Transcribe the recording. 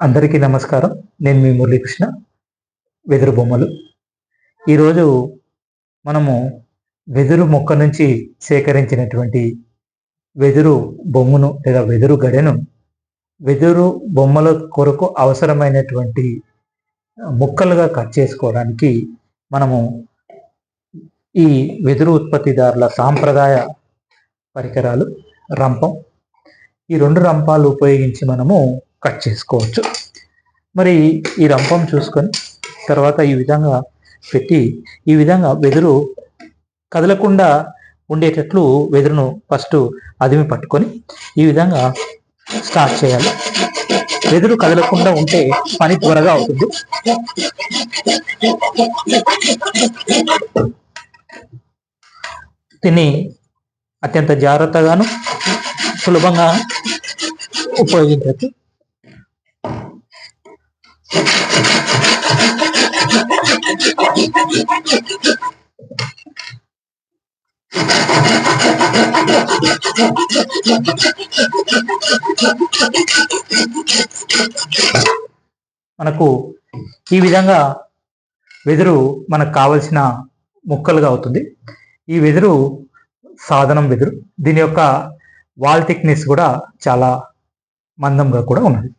అందరికీ నమస్కారం. నేను మీ మురళీకృష్ణ. వెదురు బొమ్మలు. ఈరోజు మనము వెదురు మొక్క నుంచి సేకరించినటువంటి వెదురు బొమ్మను లేదా వెదురు గడెను వెదురు బొమ్మల కొరకు అవసరమైనటువంటి ముక్కలుగా కట్ చేసుకోవడానికి మనము ఈ వెదురు ఉత్పత్తిదారుల సాంప్రదాయ పరికరాలు రంపం, ఈ రెండు రంపాలు ఉపయోగించి మనము కట్ చేసుకోవచ్చు. మరి ఈ రంపం చూసుకొని తర్వాత ఈ విధంగా పెట్టి ఈ విధంగా వెదురు కదలకుండా ఉండేటట్లు వెదురును ఫస్ట్ అదిమి పట్టుకొని ఈ విధంగా స్టార్ట్ చేయాలి. వెదురు కదలకుండా ఉంటే పని త్వరగా అవుతుంది. దీన్ని అత్యంత జాగ్రత్తగాను సులభంగా ఉపయోగించవచ్చు. మనకు ఈ విధంగా వెదురు మనకు కావలసిన ముక్కలుగా అవుతుంది. ఈ వెదురు సాధనం వెదురు. దీని యొక్క వాల్ థిక్నెస్ కూడా చాలా మందంగా కూడా ఉన్నది.